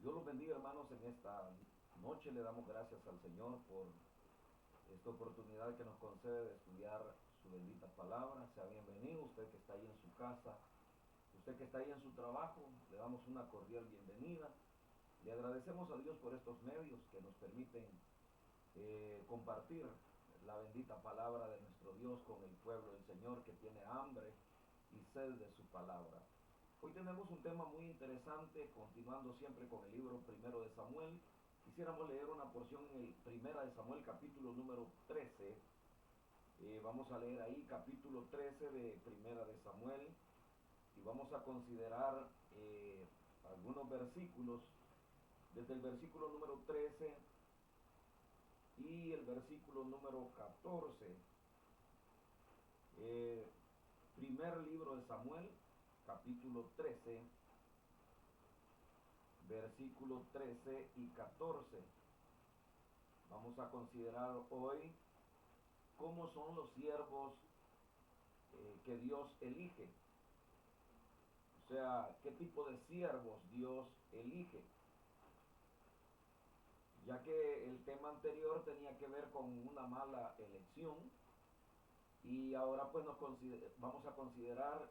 Dios los bendiga, hermanos. En esta noche le damos gracias al Señor por esta oportunidad que nos concede de estudiar su bendita palabra. Sea bienvenido usted que está ahí en su casa, usted que está ahí en su trabajo, le damos una cordial bienvenida. Le agradecemos a Dios por estos medios que nos permiten compartir la bendita palabra de nuestro Dios con el pueblo del Señor que tiene hambre y sed de su palabra. Hoy tenemos un tema muy interesante, continuando siempre con el libro primero de Samuel. Quisiéramos leer una porción en el primera de Samuel, capítulo número 13. Vamos a leer ahí capítulo 13 de primera de Samuel y vamos a considerar algunos versículos desde el versículo número 13 y el versículo número 14. Eh, Primer libro de Samuel, capítulo 13, versículo 13 y 14. Vamos a considerar hoy cómo son los siervos que Dios elige. O sea, qué tipo de siervos Dios elige. Ya que el tema anterior tenía que ver con una mala elección, y ahora pues vamos a considerar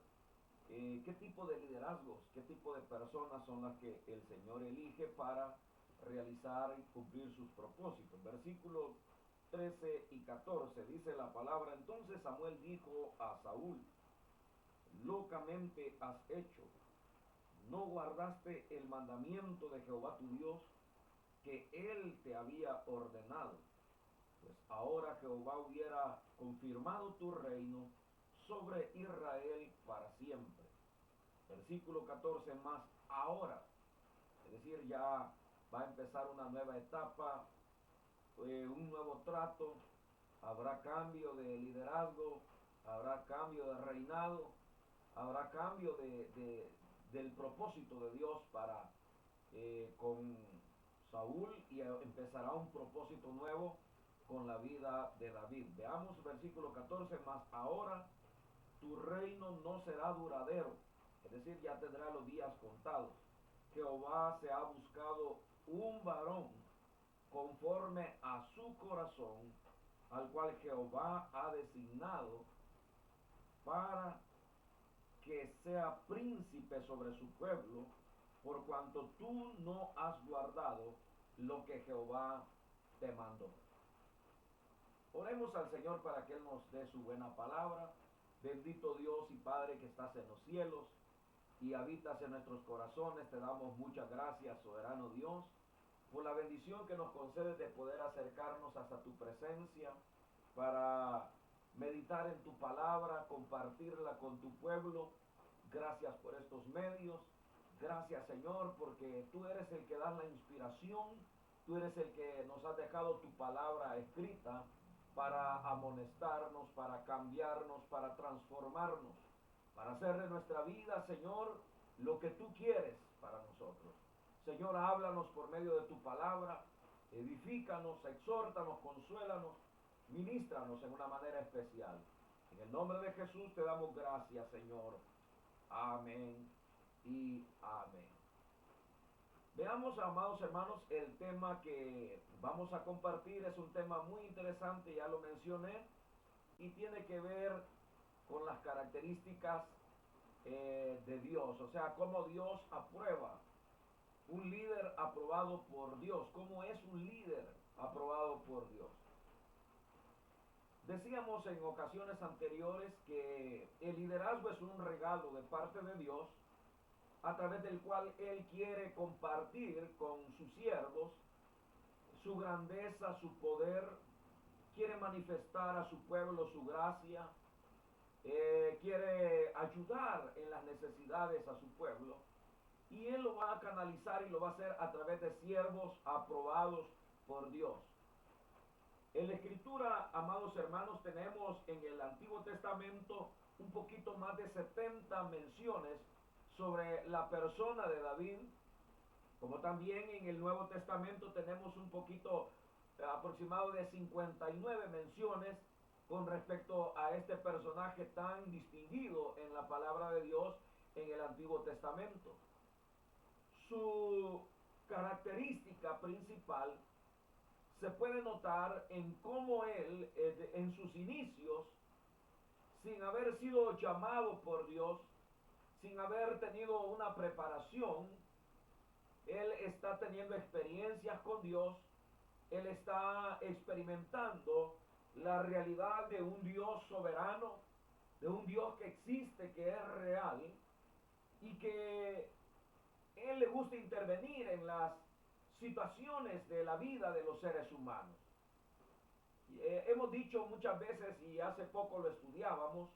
qué tipo de liderazgos, qué tipo de personas son las que el Señor elige para realizar y cumplir sus propósitos. Versículos 13 y 14 dice la palabra: entonces Samuel dijo a Saúl: locamente has hecho, no guardaste el mandamiento de Jehová tu Dios que él te había ordenado, pues ahora Jehová hubiera confirmado tu reino sobre Israel para siempre. Versículo 14 más ahora, es decir, ya va a empezar una nueva etapa, un nuevo trato, habrá cambio de liderazgo, habrá cambio de reinado, habrá cambio del propósito de Dios para con Saúl, y empezará un propósito nuevo con la vida de David. Veamos versículo 14, más ahora tu reino no será duradero, es decir, ya tendrá los días contados. Jehová se ha buscado un varón conforme a su corazón, al cual Jehová ha designado para que sea príncipe sobre su pueblo, por cuanto tú no has guardado lo que Jehová te mandó. Oremos al Señor para que Él nos dé su buena palabra. Bendito Dios y Padre que estás en los cielos y habitas en nuestros corazones, te damos muchas gracias, soberano Dios, por la bendición que nos concedes de poder acercarnos hasta tu presencia para meditar en tu palabra, compartirla con tu pueblo. Gracias por estos medios. Gracias, Señor, porque tú eres el que das la inspiración, tú eres el que nos has dejado tu palabra escrita para amonestarnos, para cambiarnos, para transformarnos, para hacer de nuestra vida, Señor, lo que tú quieres para nosotros. Señor, háblanos por medio de tu palabra, edifícanos, exhórtanos, consuélanos, ministranos en una manera especial. En el nombre de Jesús te damos gracias, Señor. Amén y amén. Veamos, amados hermanos, el tema que vamos a compartir. Es un tema muy interesante, ya lo mencioné, y tiene que ver con las características de Dios, o sea, cómo Dios aprueba un líder aprobado por Dios, cómo es un líder aprobado por Dios. Decíamos en ocasiones anteriores que el liderazgo es un regalo de parte de Dios a través del cual Él quiere compartir con sus siervos su grandeza, su poder, quiere manifestar a su pueblo su gracia, quiere ayudar en las necesidades a su pueblo, y Él lo va a canalizar y lo va a hacer a través de siervos aprobados por Dios. En la escritura, amados hermanos, tenemos en el Antiguo Testamento un poquito más de 70 menciones sobre la persona de David, como también en el Nuevo Testamento tenemos un poquito aproximado de 59 menciones con respecto a este personaje tan distinguido en la palabra de Dios en el Antiguo Testamento. Su característica principal se puede notar en cómo él, en sus inicios, sin haber sido llamado por Dios, sin haber tenido una preparación, él está teniendo experiencias con Dios, él está experimentando la realidad de un Dios soberano, de un Dios que existe, que es real, y que él le gusta intervenir en las situaciones de la vida de los seres humanos. Hemos dicho muchas veces, y hace poco lo estudiábamos,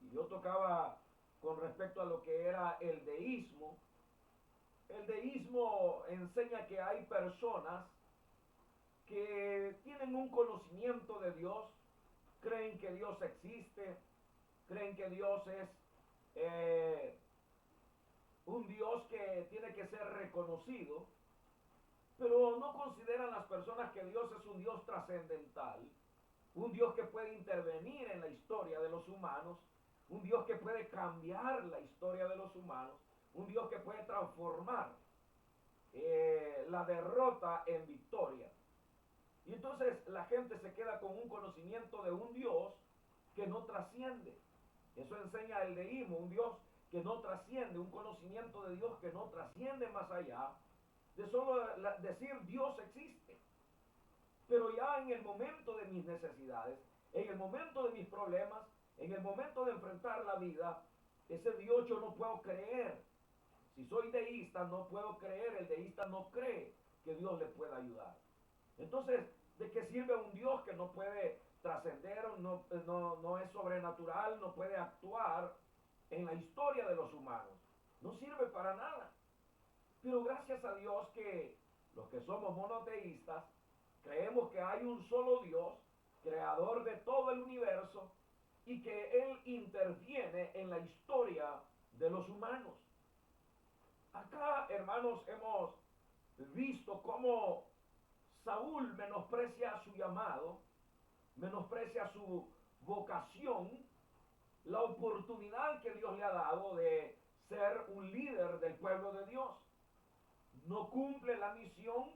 y yo tocaba con respecto a lo que era el deísmo. El deísmo enseña que hay personas que tienen un conocimiento de Dios, creen que Dios existe, creen que Dios es un Dios que tiene que ser reconocido, pero no consideran las personas que Dios es un Dios trascendental, un Dios que puede intervenir en la historia de los humanos, un Dios que puede cambiar la historia de los humanos, un Dios que puede transformar la derrota en victoria. Y entonces la gente se queda con un conocimiento de un Dios que no trasciende. Eso enseña el deísmo, un Dios que no trasciende, un conocimiento de Dios que no trasciende más allá de solo decir Dios existe. Pero ya en el momento de mis necesidades, en el momento de mis problemas, en el momento de enfrentar la vida, ese Dios yo no puedo creer. Si soy deísta, no puedo creer, el deísta no cree que Dios le pueda ayudar. Entonces, ¿de qué sirve un Dios que no puede trascender, no es sobrenatural, no puede actuar en la historia de los humanos? No sirve para nada. Pero gracias a Dios que los que somos monoteístas creemos que hay un solo Dios, creador de todo el universo, y que Él interviene en la historia de los humanos. Acá, hermanos, hemos visto cómo Saúl menosprecia su llamado, menosprecia su vocación, la oportunidad que Dios le ha dado de ser un líder del pueblo de Dios. No cumple la misión,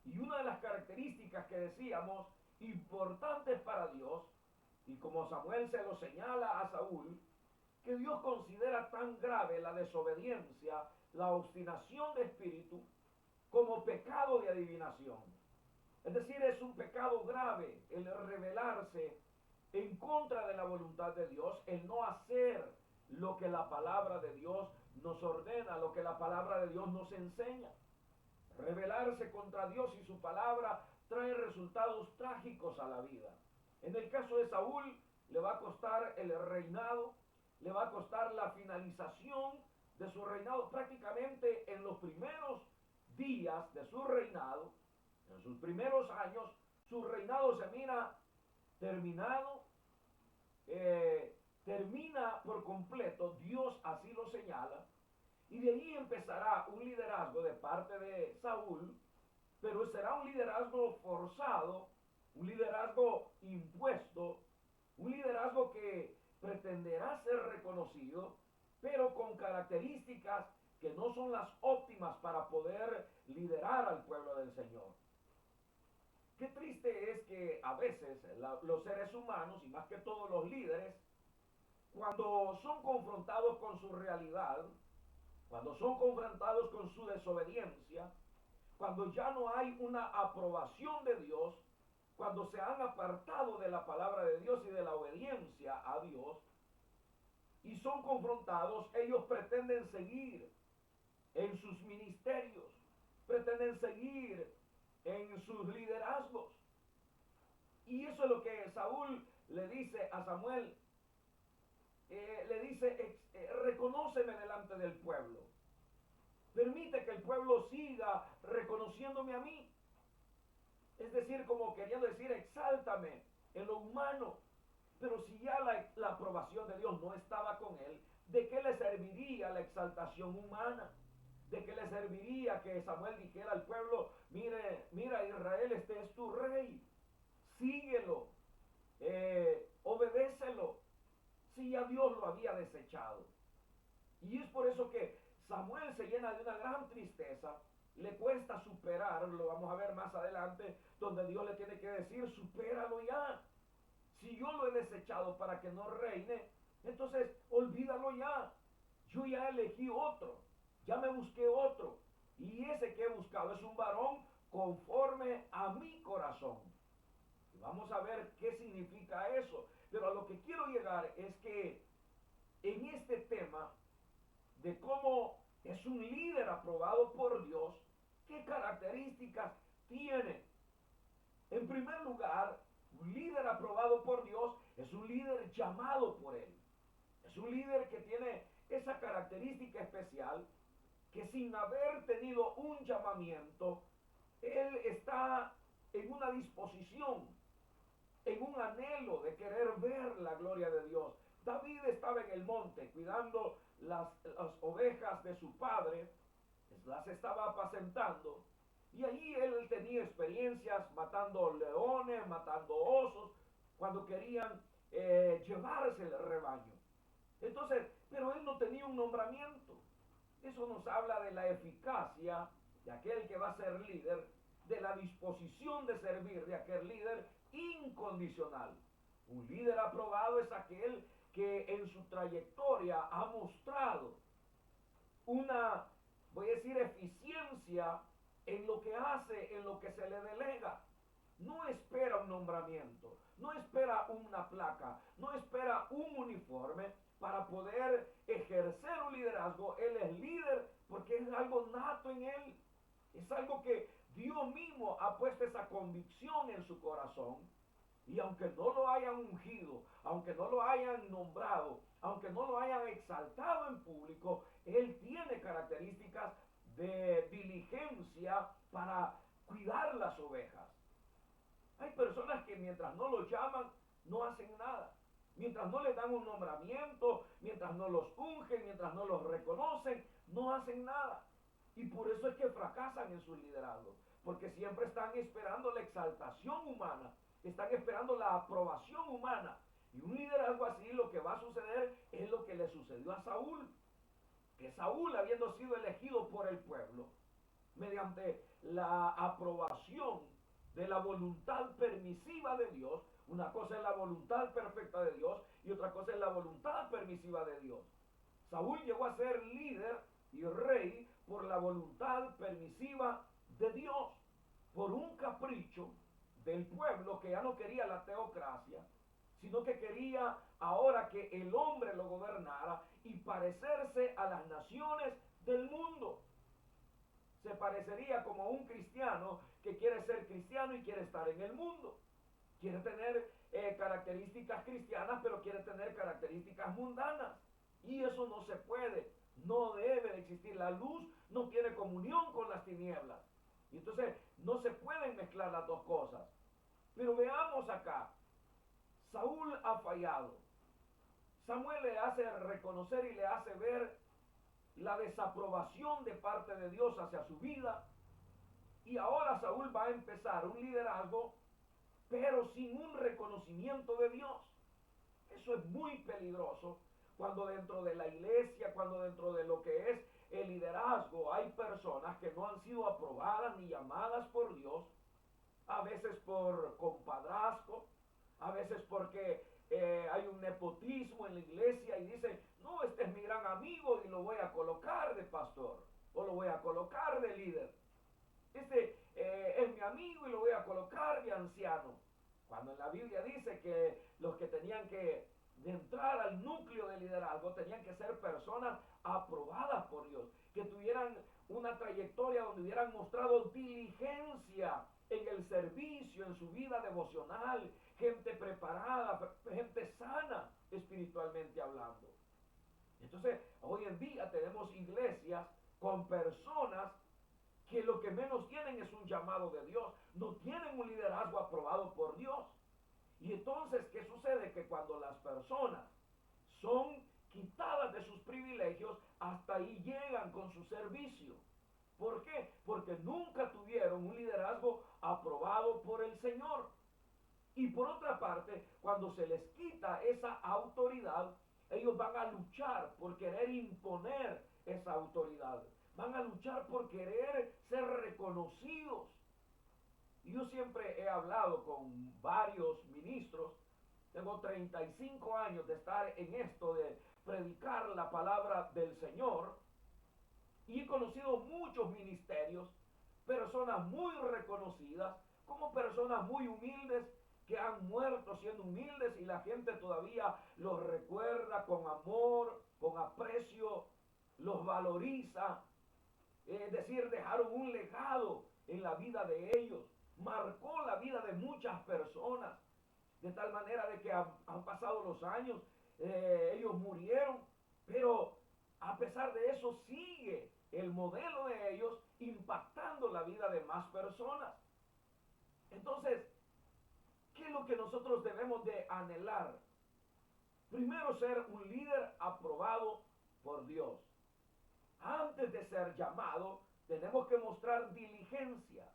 y una de las características que decíamos importantes para Dios, y como Samuel se lo señala a Saúl, que Dios considera tan grave la desobediencia, la obstinación de espíritu, como pecado de adivinación. Es decir, es un pecado grave el rebelarse en contra de la voluntad de Dios, el no hacer lo que la palabra de Dios nos ordena, lo que la palabra de Dios nos enseña. Rebelarse contra Dios y su palabra trae resultados trágicos a la vida. En el caso de Saúl, le va a costar el reinado, le va a costar la finalización de su reinado. Prácticamente en los primeros días de su reinado, en sus primeros años, su reinado se mira terminado, termina por completo, Dios así lo señala, y de ahí empezará un liderazgo de parte de Saúl, pero será un liderazgo forzado, un liderazgo impuesto, un liderazgo que pretenderá ser reconocido, pero con características que no son las óptimas para poder liderar al pueblo del Señor. Qué triste es que a veces los seres humanos, y más que todos los líderes, cuando son confrontados con su realidad, cuando son confrontados con su desobediencia, cuando ya no hay una aprobación de Dios, cuando se han apartado de la palabra de Dios y de la obediencia a Dios, y son confrontados, ellos pretenden seguir en sus ministerios, pretenden seguir en sus liderazgos. Y eso es lo que Saúl le dice a Samuel. Le dice, reconóceme delante del pueblo. Permite que el pueblo siga reconociéndome a mí. Es decir, como queriendo decir, exáltame en lo humano. Pero si ya la aprobación de Dios no estaba con él, ¿de qué le serviría la exaltación humana? ¿De qué le serviría que Samuel dijera al pueblo, mira Israel, este es tu rey, síguelo, obedécelo, si ya Dios lo había desechado? Y es por eso que Samuel se llena de una gran tristeza, le cuesta superar, lo vamos a ver más adelante, donde Dios le tiene que decir, supéralo ya. Si yo lo he desechado para que no reine, entonces olvídalo ya. Yo ya elegí otro, ya me busqué otro. Y ese que he buscado es un varón conforme a mi corazón. Y vamos a ver qué significa eso. Pero a lo que quiero llegar es que en este tema de cómo es un líder aprobado por Dios, ¿qué características tiene? En primer lugar, un líder aprobado por Dios es un líder llamado por Él. Es un líder que tiene esa característica especial que sin haber tenido un llamamiento, Él está en una disposición, en un anhelo de querer ver la gloria de Dios. David estaba en el monte cuidando las ovejas de su padre, las estaba apacentando, y allí él tenía experiencias matando leones, matando osos, cuando querían llevarse el rebaño. Entonces, pero él no tenía un nombramiento. Eso nos habla de la eficacia de aquel que va a ser líder, de la disposición de servir de aquel líder incondicional. Un líder aprobado es aquel que en su trayectoria ha mostrado una, voy a decir, eficiencia en lo que hace, en lo que se le delega. No espera un nombramiento, no espera una placa, no espera un uniforme para poder ejercer un liderazgo. Él es líder porque es algo nato en él. Es algo que Dios mismo ha puesto esa convicción en su corazón. Y aunque no lo hayan ungido, aunque no lo hayan nombrado, aunque no lo hayan exaltado en público, él tiene características de diligencia para cuidar las ovejas. Hay personas que mientras no los llaman, no hacen nada. Mientras no les dan un nombramiento, mientras no los ungen, mientras no los reconocen, no hacen nada. Y por eso es que fracasan en su liderazgo. Porque siempre están esperando la exaltación humana, están esperando la aprobación humana. Y un liderazgo así, lo que va a suceder es lo que le sucedió a Saúl. Que Saúl, habiendo sido elegido por el pueblo, mediante la aprobación de la voluntad permisiva de Dios, una cosa es la voluntad perfecta de Dios y otra cosa es la voluntad permisiva de Dios. Saúl llegó a ser líder y rey por la voluntad permisiva de Dios, por un capricho del pueblo que ya no quería la teocracia, sino que quería ahora que el hombre lo gobernara y parecerse a las naciones del mundo. Se parecería como un cristiano que quiere ser cristiano y quiere estar en el mundo. Quiere tener características cristianas, pero quiere tener características mundanas. Y eso no se puede, no debe de existir. La luz no tiene comunión con las tinieblas. Y entonces no se pueden mezclar las dos cosas. Pero veamos acá, Saúl ha fallado. Samuel le hace reconocer y le hace ver la desaprobación de parte de Dios hacia su vida. Y ahora Saúl va a empezar un liderazgo, pero sin un reconocimiento de Dios. Eso es muy peligroso cuando dentro de la iglesia, cuando dentro de lo que es el liderazgo hay personas que no han sido aprobadas ni llamadas por Dios, a veces por compadrazgo, a veces porque hay un nepotismo en la iglesia y dicen, no, este es mi gran amigo y lo voy a colocar de pastor o lo voy a colocar de líder. Este es mi amigo y lo voy a colocar de anciano. Cuando en la Biblia dice que los que tenían que entrar al núcleo de liderazgo tenían que ser personas aprobadas por Dios, que tuvieran una trayectoria donde hubieran mostrado diligencia en el servicio, en su vida devocional, gente preparada, gente sana espiritualmente hablando. Entonces, hoy en día tenemos iglesias con personas que lo que menos tienen es un llamado de Dios, no tienen un liderazgo aprobado por Dios. Y entonces, ¿qué sucede? Que cuando las personas son quitadas de sus privilegios, hasta ahí llegan con su servicio. ¿Por qué? Porque nunca tuvieron un liderazgo aprobado por el Señor. Y por otra parte, cuando se les quita esa autoridad, ellos van a luchar por querer imponer esa autoridad. van a luchar por querer ser reconocidos. Y yo siempre he hablado con varios ministros. Tengo 35 años de estar en esto de predicar la palabra del Señor. Y he conocido muchos ministerios, personas muy reconocidas, como personas muy humildes que han muerto siendo humildes y la gente todavía los recuerda con amor, con aprecio, los valoriza. Es decir, dejaron un legado en la vida de ellos, marcó la vida de muchas personas, de tal manera de que han pasado los años, ellos murieron, pero a pesar de eso sigue el modelo de ellos impactando la vida de más personas. Entonces, ¿qué es lo que nosotros debemos de anhelar? Primero, ser un líder aprobado por Dios. Antes de ser llamado, tenemos que mostrar diligencia.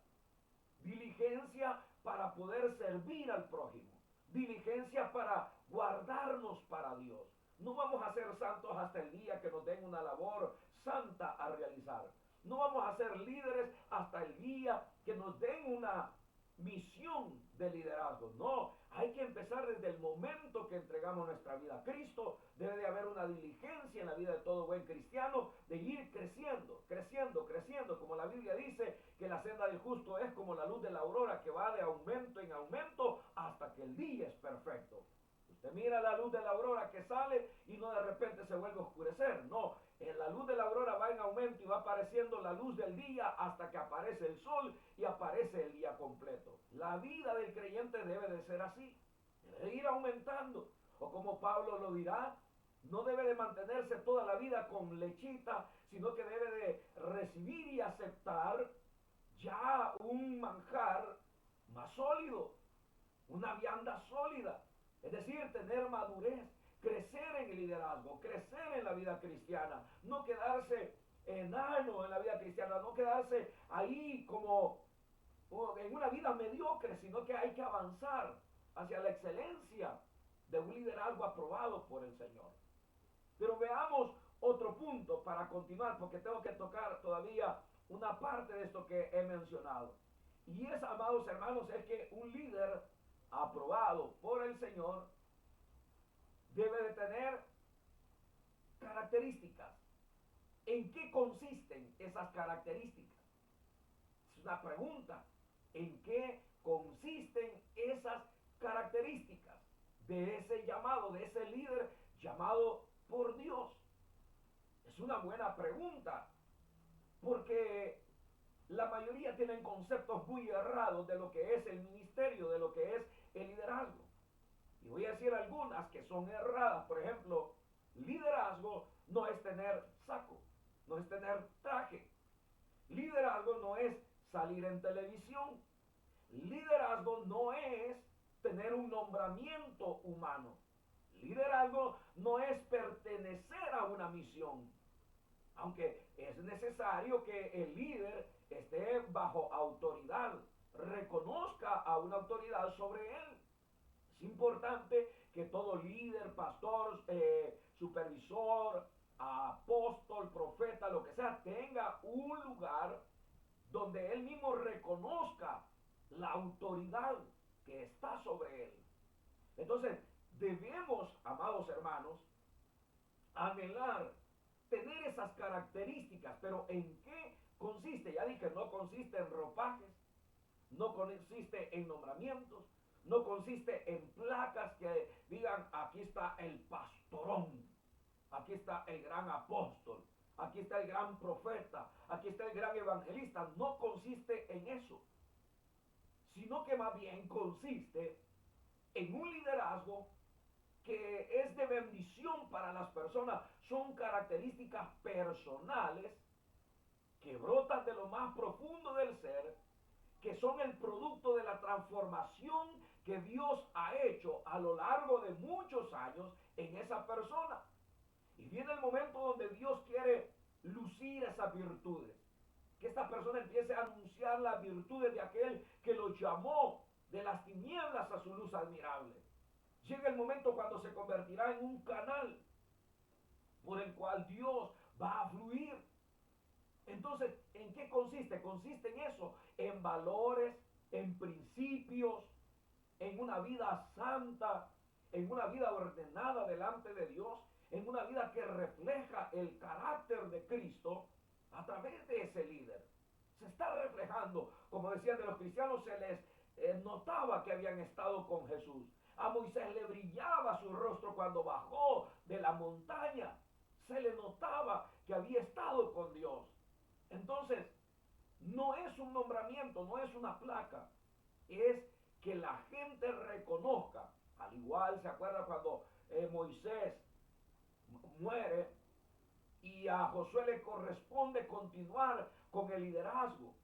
Diligencia para poder servir al prójimo. Diligencia para guardarnos para Dios. No vamos a ser santos hasta el día que nos den una labor santa a realizar. No vamos a ser líderes hasta el día que nos den una misión de liderazgo. No, hay que empezar desde el momento que entregamos nuestra vida a Cristo. Debe de haber una diligencia en la vida de todo buen cristiano de ir creciendo, creciendo, creciendo. Como la Biblia dice que la senda del justo es como la luz de la aurora que va de aumento en aumento hasta que el día es perfecto. Usted mira la luz de la aurora que sale y no de repente se vuelve a oscurecer. No, la luz de la aurora va en aumento y va apareciendo la luz del día hasta que aparece el sol y aparece el día completo. La vida del creyente debe de ser así, debe de ir aumentando. O como Pablo lo dirá, no debe de mantenerse toda la vida con lechita, sino que debe de recibir y aceptar ya un manjar más sólido, una vianda sólida. Es decir, tener madurez, crecer en el liderazgo, crecer en la vida cristiana, no quedarse enano en la vida cristiana, no quedarse ahí como en una vida mediocre, sino que hay que avanzar hacia la excelencia de un liderazgo aprobado por el Señor. Pero veamos otro punto para continuar, porque tengo que tocar todavía una parte de esto que he mencionado. Y es, amados hermanos, es que un líder aprobado por el Señor debe de tener características. ¿En qué consisten esas características? Es una pregunta. ¿En qué consisten esas características de ese llamado, de ese líder llamado por Dios? Es una buena pregunta, porque la mayoría tienen conceptos muy errados de lo que es el ministerio, de lo que es el liderazgo. Y voy a decir algunas que son erradas. Por ejemplo, liderazgo no es tener saco, no es tener traje. Liderazgo no es salir en televisión. Liderazgo no es tener un nombramiento humano. Liderazgo no es pertenecer a una misión. Aunque es necesario que el líder esté bajo autoridad, reconozca a una autoridad sobre él. Es importante que todo líder, pastor, supervisor, apóstol, profeta, lo que sea, tenga un lugar donde él mismo reconozca la autoridad que está sobre él. Entonces, debemos, amados hermanos, anhelar tener esas características. Pero ¿en qué consiste? Ya dije, no consiste en ropajes, no consiste en nombramientos, no consiste en placas que digan: aquí está el pastorón, aquí está el gran apóstol, aquí está el gran profeta, aquí está el gran evangelista. No consiste en eso, sino que más bien consiste en un liderazgo que es de bendición para las personas. Son características personales que brotan de lo más profundo del ser, que son el producto de la transformación que Dios ha hecho a lo largo de muchos años en esa persona. Y viene el momento donde Dios quiere lucir esas virtudes, que esta persona empiece a anunciar las virtudes de aquel que lo llamó de las tinieblas a su luz admirable. Llega el momento cuando se convertirá en un canal por el cual Dios va a fluir. Entonces, Entonces, ¿en qué consiste? Consiste en eso, en valores, en principios, en una vida santa, en una vida ordenada delante de Dios, en una vida que refleja el carácter de Cristo a través de ese líder. Se está reflejando, como decían de los cristianos, se les notaba que habían estado con Jesús. A Moisés le brillaba su rostro cuando bajó de la montaña. Se le notaba que había estado con Dios. Entonces, no es un nombramiento, no es una placa, es que la gente reconozca. Al igual, ¿se acuerda cuando Moisés muere y a Josué le corresponde continuar con el liderazgo?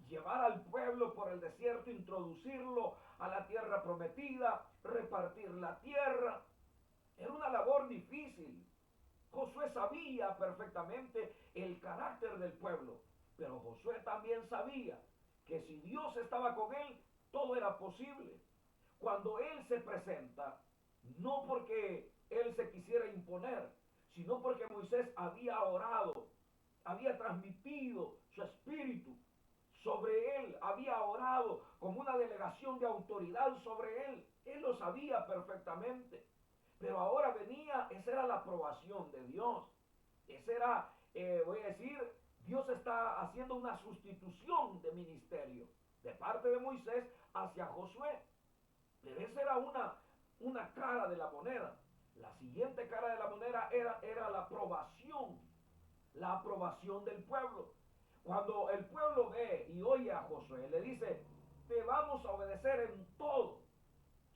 Llevar al pueblo por el desierto, introducirlo a la tierra prometida, repartir la tierra. Era una labor difícil. Josué sabía perfectamente el carácter del pueblo, pero Josué también sabía que si Dios estaba con él, todo era posible. Cuando él se presenta, no porque él se quisiera imponer, sino porque Moisés había orado, había transmitido su espíritu sobre él, había orado como una delegación de autoridad sobre él. Él lo sabía perfectamente. Pero ahora venía, esa era la aprobación de Dios. Esa era, voy a decir, Dios está haciendo una sustitución de ministerio de parte de Moisés hacia Josué. Pero esa era una cara de la moneda. La siguiente cara de la moneda era la aprobación del pueblo. Cuando el pueblo ve y oye a Josué, le dice, te vamos a obedecer en todo.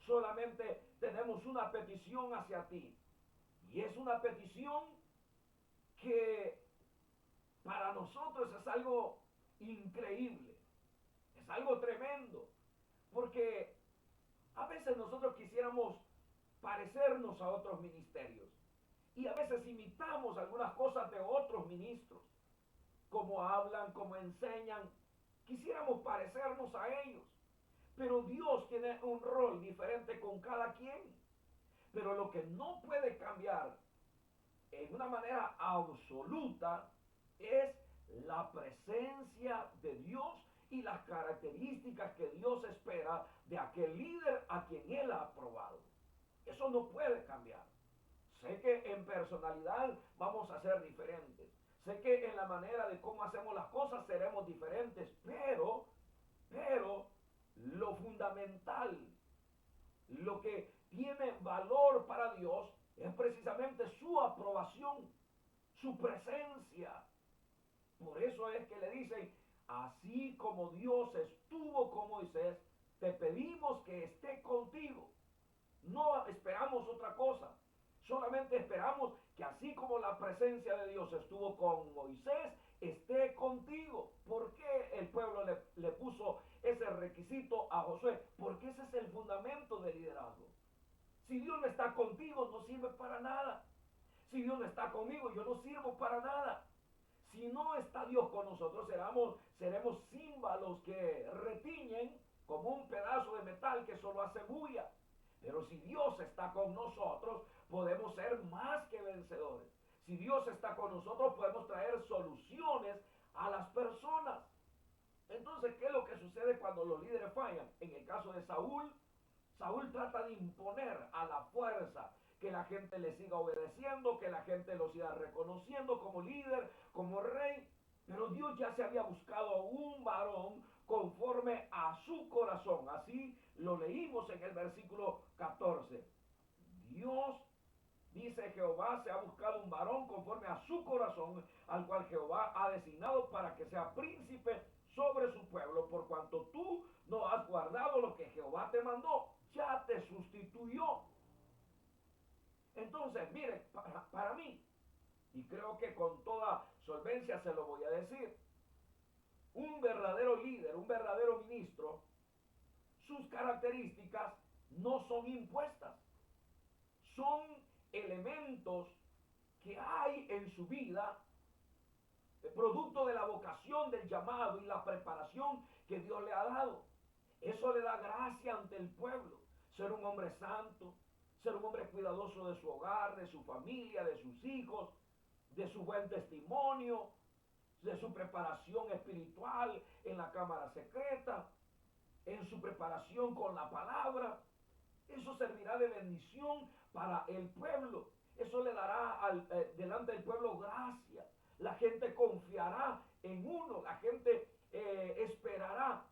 Solamente tenemos una petición hacia ti. Y es una petición que para nosotros es algo increíble. Es algo tremendo. Porque a veces nosotros quisiéramos parecernos a otros ministerios. Y a veces imitamos algunas cosas de otros ministros. Cómo hablan, cómo enseñan. Quisiéramos parecernos a ellos. Pero Dios tiene un rol diferente con cada quien. Pero lo que no puede cambiar en una manera absoluta es la presencia de Dios y las características que Dios espera de aquel líder a quien Él ha aprobado. Eso no puede cambiar. Sé que en personalidad vamos a ser diferentes. Sé que en la manera de cómo hacemos las cosas seremos diferentes, pero lo fundamental, lo que tiene valor para Dios es precisamente su aprobación, su presencia. Por eso es que le dicen, así como Dios estuvo con Moisés, te pedimos que esté contigo. No esperamos otra cosa. Solamente esperamos que así como la presencia de Dios estuvo con Moisés, esté contigo. ¿Por qué el pueblo le puso ese requisito a Josué? Porque ese es el fundamento del liderazgo. Si Dios no está contigo, no sirve para nada. Si Dios no está conmigo, yo no sirvo para nada. Si no está Dios con nosotros, seremos címbalos que retiñen como un pedazo de metal que solo hace bulla. Pero si Dios está con nosotros, podemos ser más que vencedores. Si Dios está con nosotros, podemos traer soluciones a las personas. Entonces, ¿qué es lo que sucede cuando los líderes fallan? En el caso de Saúl, Saúl trata de imponer a la fuerza que la gente le siga obedeciendo, que la gente lo siga reconociendo como líder, como rey. Pero Dios ya se había buscado un varón conforme a su corazón. Así lo leímos en el versículo 14. Dios dice, Jehová se ha buscado un varón conforme a su corazón, al cual Jehová ha designado para que sea príncipe sobre su pueblo, por cuanto tú no has guardado lo que Jehová te mandó, ya te sustituyó. Entonces, miren, para mí, y creo que con toda solvencia se lo voy a decir, un verdadero líder, un verdadero ministro, sus características no son impuestas, son elementos que hay en su vida, producto de la vocación, del llamado y la preparación que Dios le ha dado. Eso le da gracia ante el pueblo. Ser un hombre santo, ser un hombre cuidadoso de su hogar, de su familia, de sus hijos, de su buen testimonio, de su preparación espiritual en la cámara secreta, en su preparación con la palabra. Eso servirá de bendición para el pueblo. Eso le dará delante del pueblo gracia. La gente confiará en uno. La gente esperará.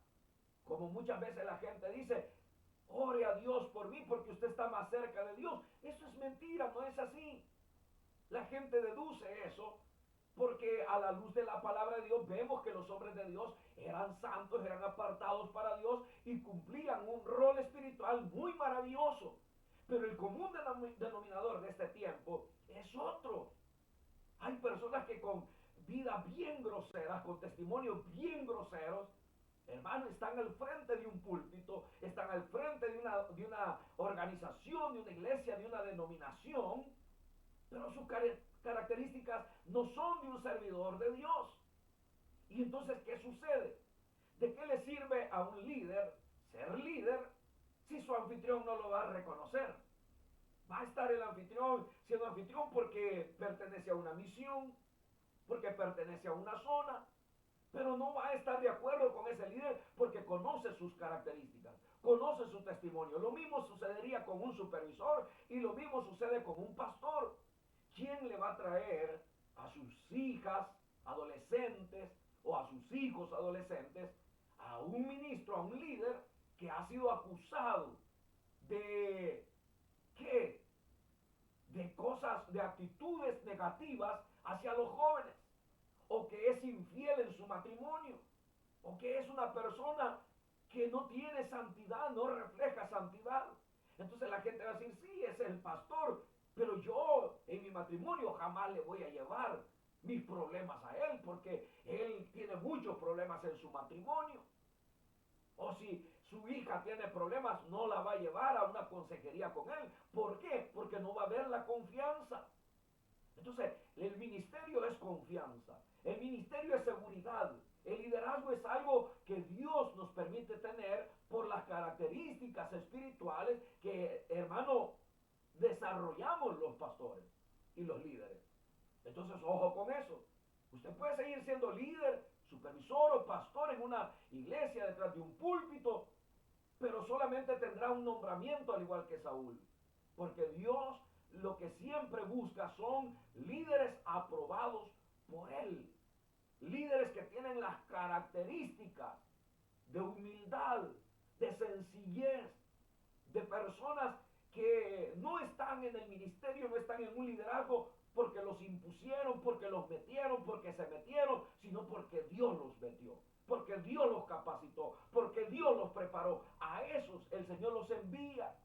Como muchas veces la gente dice, ore a Dios por mí porque usted está más cerca de Dios. Eso es mentira, no es así. La gente deduce eso porque a la luz de la palabra de Dios vemos que los hombres de Dios eran santos, eran apartados para Dios y cumplían un rol espiritual muy maravilloso. Pero el común denominador de este tiempo es otro. Hay personas que con vidas bien groseras, con testimonios bien groseros, hermanos, están al frente de un púlpito, están al frente de una organización, de una iglesia, de una denominación, pero sus características no son de un servidor de Dios. Y entonces, ¿qué sucede? ¿De qué le sirve a un líder ser líder si su anfitrión no lo va a reconocer? Va a estar el anfitrión siendo anfitrión porque pertenece a una misión, porque pertenece a una zona, pero no va a estar de acuerdo con ese líder porque conoce sus características, conoce su testimonio. Lo mismo sucedería con un supervisor y lo mismo sucede con un pastor. ¿Quién le va a traer a sus hijas adolescentes o a sus hijos adolescentes a un ministro, a un líder que ha sido acusado de qué? De cosas, de actitudes negativas hacia los jóvenes, o que es infiel en su matrimonio, o que es una persona que no tiene santidad, no refleja santidad? Entonces la gente va a decir, sí, es el pastor, pero yo en mi matrimonio jamás le voy a llevar mis problemas a él, porque él tiene muchos problemas en su matrimonio. O si su hija tiene problemas, no la va a llevar a una consejería con él. ¿Por qué? Porque no va a haber la confianza. Entonces, el ministerio es confianza. El ministerio es seguridad. El liderazgo es algo que Dios nos permite tener por las características espirituales que, hermano, desarrollamos los pastores y los líderes. Entonces, ojo con eso. Usted puede seguir siendo líder, supervisor o pastor en una iglesia detrás de un púlpito, pero solamente tendrá un nombramiento al igual que Saúl. Porque Dios lo que siempre busca son líderes aprobados por Él. Líderes que tienen las características de humildad, de sencillez, de personas que no están en el ministerio, no están en un liderazgo porque los impusieron, porque los metieron, porque se metieron, sino porque Dios los metió, porque Dios los capacitó, porque Dios los preparó. A esos el Señor los envía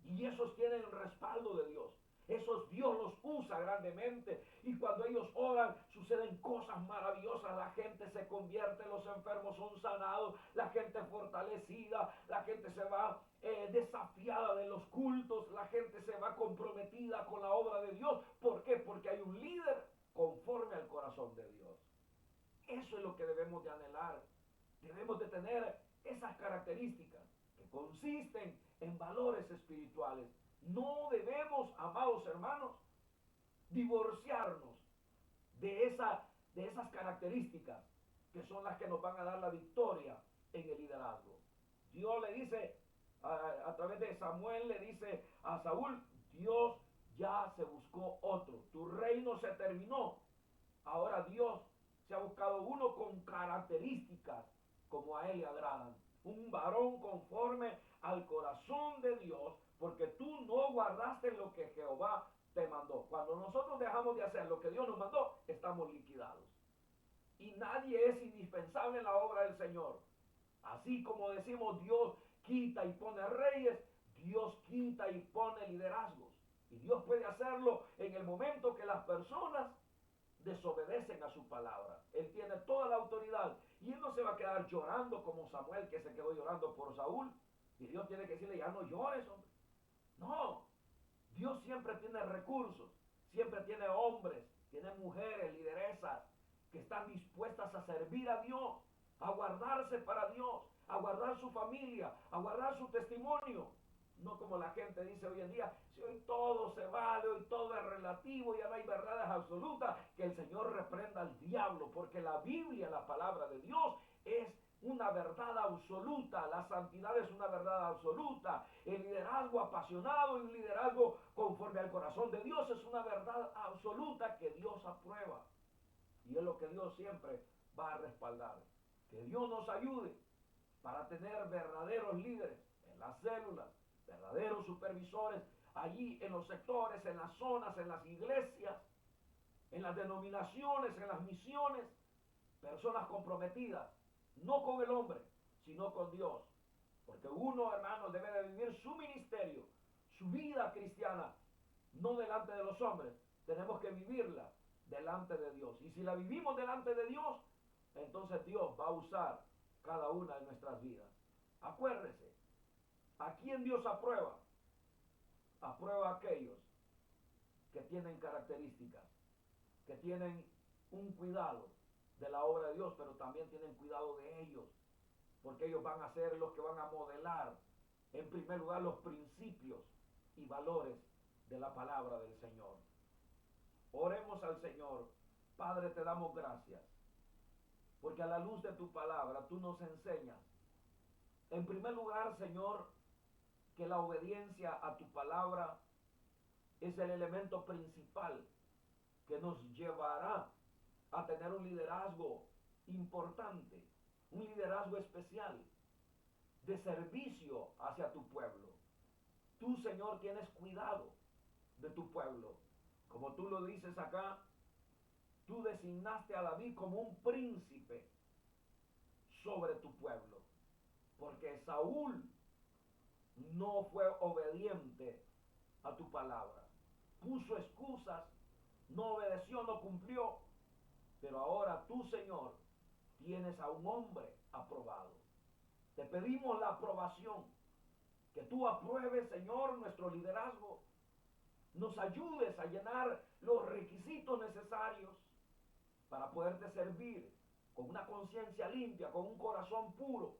y esos tienen el respaldo de Dios. Esos Dios los usa grandemente y cuando ellos oran suceden cosas maravillosas. La gente se convierte, los enfermos son sanados, la gente fortalecida, la gente se va desafiada de los cultos, la gente se va comprometida con la obra de Dios. ¿Por qué? Porque hay un líder conforme al corazón de Dios. Eso es lo que debemos de anhelar. Debemos de tener esas características que consisten en valores espirituales. No debemos, amados hermanos, divorciarnos de esas características que son las que nos van a dar la victoria en el liderazgo. Dios le dice, a través de Samuel le dice a Saúl, Dios ya se buscó otro, tu reino se terminó, ahora Dios se ha buscado uno con características como a él le agradan, un varón conforme al corazón de Dios, porque tú no guardaste lo que Jehová te mandó. Cuando nosotros dejamos de hacer lo que Dios nos mandó, estamos liquidados. Y nadie es indispensable en la obra del Señor. Así como decimos, Dios quita y pone reyes, Dios quita y pone liderazgos. Y Dios puede hacerlo en el momento que las personas desobedecen a su palabra. Él tiene toda la autoridad y él no se va a quedar llorando como Samuel, que se quedó llorando por Saúl, y Dios tiene que decirle, ya no llores, hombre. No, Dios siempre tiene recursos, siempre tiene hombres, tiene mujeres, lideresas que están dispuestas a servir a Dios, a guardarse para Dios, a guardar su familia, a guardar su testimonio. No como la gente dice hoy en día, si hoy todo se vale, hoy todo es relativo, ya no hay verdades absolutas, que el Señor reprenda al diablo, porque la Biblia, la palabra de Dios, es una verdad absoluta. La santidad es una verdad absoluta. El liderazgo apasionado y un liderazgo conforme al corazón de Dios es una verdad absoluta que Dios aprueba. Y es lo que Dios siempre va a respaldar. Que Dios nos ayude para tener verdaderos líderes en las células, verdaderos supervisores allí en los sectores, en las zonas, en las iglesias, en las denominaciones, en las misiones, personas comprometidas, no con el hombre, sino con Dios. Porque uno, hermano, debe de vivir su ministerio, su vida cristiana, no delante de los hombres. Tenemos que vivirla delante de Dios. Y si la vivimos delante de Dios, entonces Dios va a usar cada una de nuestras vidas. Acuérdese, ¿a quién Dios aprueba? Aprueba a aquellos que tienen características, que tienen un cuidado de la obra de Dios, pero también tienen cuidado de ellos, porque ellos van a ser los que van a modelar, en primer lugar, los principios y valores de la palabra del Señor. Oremos al Señor. Padre, te damos gracias, porque a la luz de tu palabra tú nos enseñas, en primer lugar, Señor, que la obediencia a tu palabra es el elemento principal que nos llevará a tener un liderazgo importante, un liderazgo especial de servicio hacia tu pueblo. Tú, Señor, tienes cuidado de tu pueblo. Como tú lo dices acá, tú designaste a David como un príncipe sobre tu pueblo, porque Saúl no fue obediente a tu palabra. Puso excusas, no obedeció, no cumplió. Pero ahora tú, Señor, tienes a un hombre aprobado. Te pedimos la aprobación, que tú apruebes, Señor, nuestro liderazgo. Nos ayudes a llenar los requisitos necesarios para poderte servir con una conciencia limpia, con un corazón puro,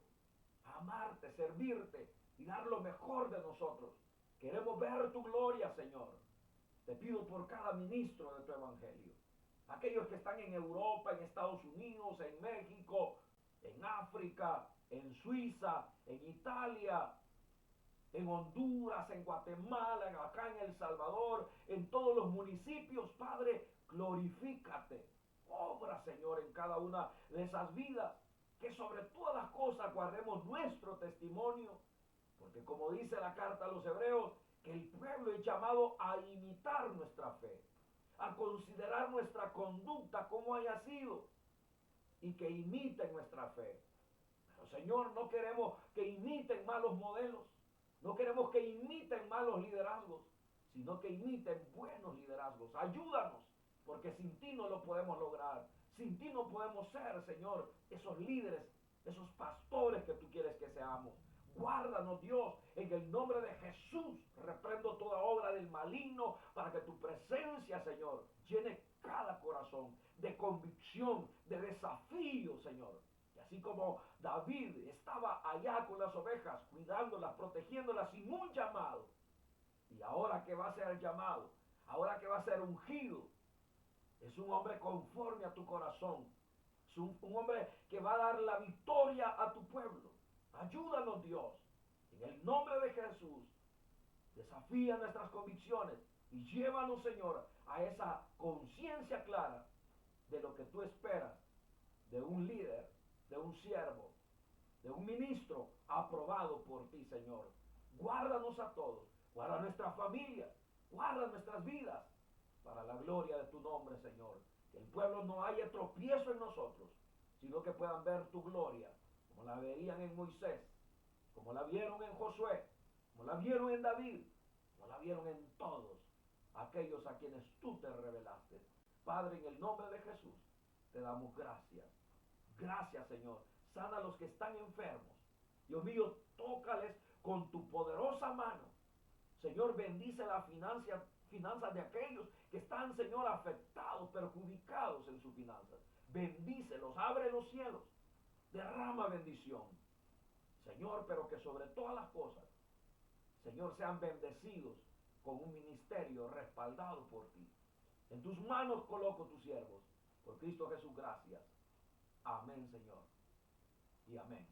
amarte, servirte y dar lo mejor de nosotros. Queremos ver tu gloria, Señor. Te pido por cada ministro de tu evangelio, aquellos que están en Europa, en Estados Unidos, en México, en África, en Suiza, en Italia, en Honduras, en Guatemala, acá en El Salvador, en todos los municipios. Padre, glorifícate. Obra, Señor, en cada una de esas vidas. Que sobre todas las cosas guardemos nuestro testimonio. Porque como dice la carta a los hebreos, que el pueblo es llamado a imitar nuestra fe, a considerar nuestra conducta como haya sido y que imiten nuestra fe. Pero Señor, no queremos que imiten malos modelos, no queremos que imiten malos liderazgos, sino que imiten buenos liderazgos. Ayúdanos, porque sin ti no lo podemos lograr. Sin ti no podemos ser, Señor, esos líderes, esos pastores que tú quieres que seamos. Guárdanos, Dios, en el nombre de Jesús. Reprendo toda obra del maligno para que tu presencia, Señor, llene cada corazón de convicción, de desafío, Señor. Y así como David estaba allá con las ovejas, cuidándolas, protegiéndolas sin un llamado. Y ahora que va a ser llamado, ahora que va a ser ungido, es un hombre conforme a tu corazón. Es un hombre que va a dar la victoria a tu pueblo. Ayúdanos, Dios, en el nombre de Jesús. Desafía nuestras convicciones y llévanos, Señor, a esa conciencia clara de lo que tú esperas de un líder, de un siervo, de un ministro aprobado por ti, Señor. Guárdanos a todos, guarda nuestra familia, guarda nuestras vidas, para la gloria de tu nombre, Señor. Que el pueblo no haya tropiezo en nosotros, sino que puedan ver tu gloria, como la veían en Moisés, como la vieron en Josué, como la vieron en David, como la vieron en todos aquellos a quienes tú te revelaste. Padre, en el nombre de Jesús, te damos gracias. Gracias, Señor. Sana a los que están enfermos. Dios mío, tócales con tu poderosa mano. Señor, bendice la finanzas de aquellos que están, Señor, afectados, perjudicados en sus finanzas. Bendícelos, abre los cielos, derrama bendición. Señor, pero que sobre todas las cosas Señor, sean bendecidos con un ministerio respaldado por ti. En tus manos coloco tus siervos. Por Cristo Jesús, gracias. Amén, Señor. Y amén.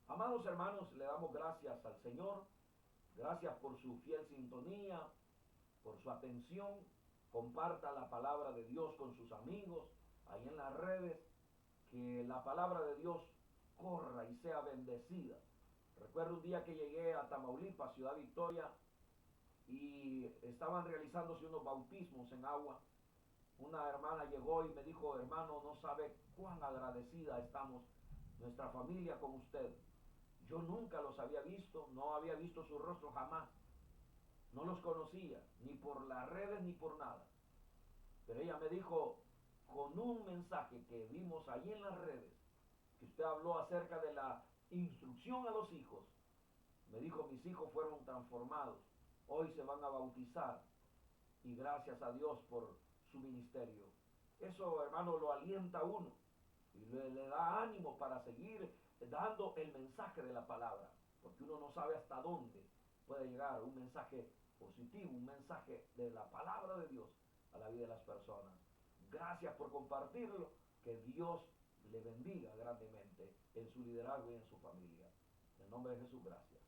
Amados hermanos, le damos gracias al Señor. Gracias por su fiel sintonía, por su atención. Comparta la palabra de Dios con sus amigos ahí en las redes. Que la palabra de Dios corra y sea bendecida. Recuerdo un día que llegué a Tamaulipas, Ciudad Victoria, y estaban realizándose unos bautismos en agua. Una hermana llegó y me dijo: hermano, no sabe cuán agradecida estamos, nuestra familia, con usted. Yo nunca los había visto, no había visto su rostro jamás. No los conocía, ni por las redes ni por nada. Pero ella me dijo, con un mensaje que vimos allí en las redes, que usted habló acerca de la instrucción a los hijos, me dijo: mis hijos fueron transformados, hoy se van a bautizar, y gracias a Dios por su ministerio. Eso, hermano, lo alienta a uno y le da ánimo para seguir dando el mensaje de la palabra, porque uno no sabe hasta dónde puede llegar un mensaje positivo, un mensaje de la palabra de Dios a la vida de las personas. Gracias por compartirlo, que Dios le bendiga grandemente en su liderazgo y en su familia. En el nombre de Jesús, gracias.